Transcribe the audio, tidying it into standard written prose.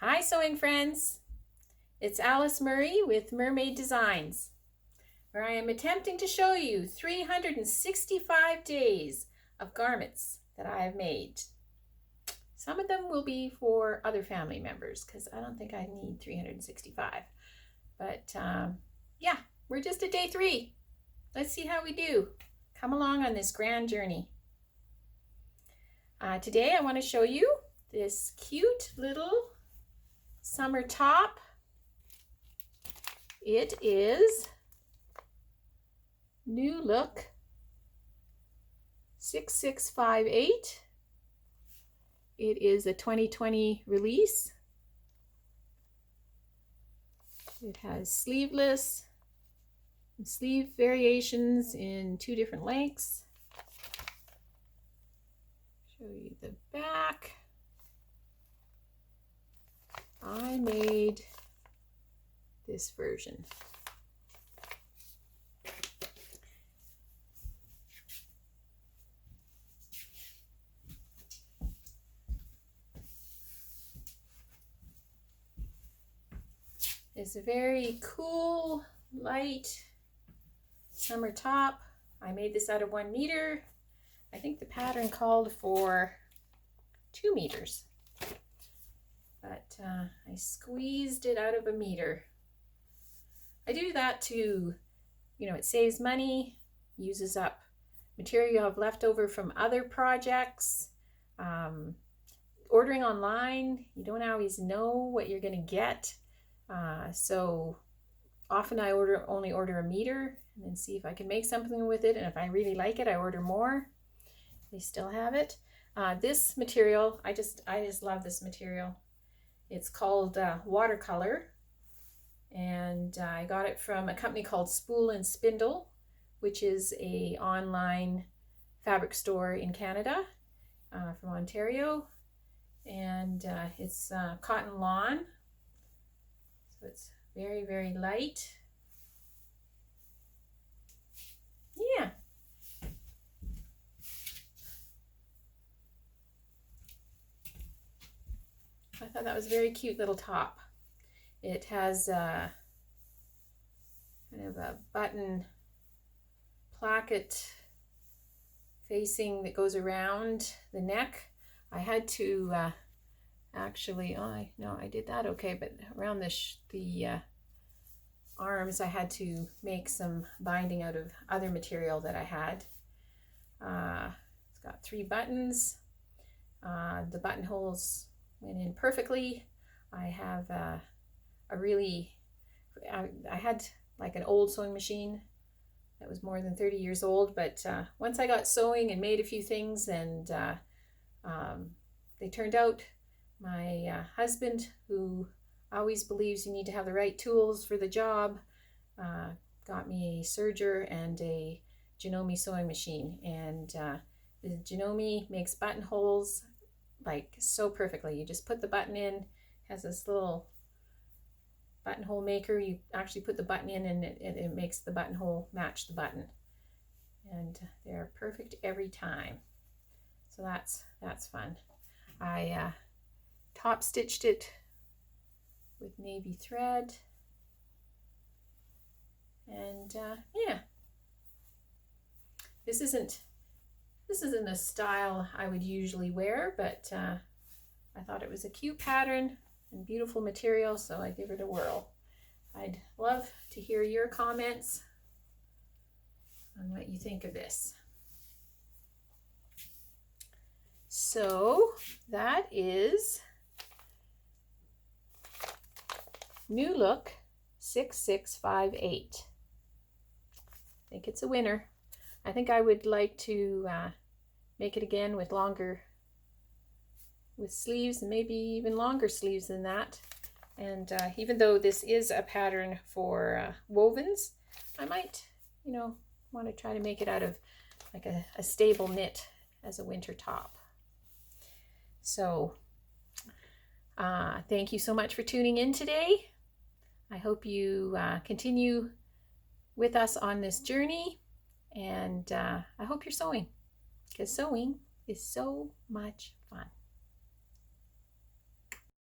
Hi sewing friends, it's Alice Murray with Murr-made Designs, where I am attempting to show you 365 days of garments that I have made. Some of them will be for other family members because I don't think I need 365. But yeah, we're just at day 3. Let's see how we do. Come along on this grand journey. Today I want to show you this cute little summer top. It is New Look 6658. It is a 2020 release. It has sleeveless and sleeve variations in 2 different lengths. Show you the back. I made this version. It's a very cool, light summer top. I made this out of 1 meter. I think the pattern called for 2 meters. But I squeezed it out of 1 meter. I do that to, it saves money, uses up material you have left over from other projects. Ordering online, you don't always know what you're going to get. So often I only order 1 meter and then see if I can make something with it. And if I really like it, I order more. They still have it. This material, I just love this material. It's called Watercolour, and I got it from a company called Spool and Spindle, which is an online fabric store in Canada, from Ontario, and it's cotton lawn, so it's very, very light. Yeah. I thought that was a very cute little top. It has kind of a button placket facing that goes around the neck. I had to actually, I did that okay, but around the arms I had to make some binding out of other material that I had. It's got 3 buttons. The buttonholes went in perfectly. I have I had like an old sewing machine that was more than 30 years old, but once I got sewing and made a few things, and they turned out, my husband, who always believes you need to have the right tools for the job, got me a serger and a Janome sewing machine, and the Janome makes buttonholes like so perfectly. You just put the button in, has this little buttonhole maker. You actually put the button in and it makes the buttonhole match the button, and they're perfect every time. So that's fun. I top stitched it with navy thread, and yeah, this isn't a style I would usually wear, but I thought it was a cute pattern and beautiful material, so I give it a whirl. I'd love to hear your comments on what you think of this. So that is New Look 6658. I think it's a winner. I think I would like to make it again with sleeves, and maybe even longer sleeves than that. And even though this is a pattern for wovens, I might, want to try to make it out of like a stable knit as a winter top. So thank you so much for tuning in today. I hope you continue with us on this journey, and I hope you're sewing, because sewing is so much fun.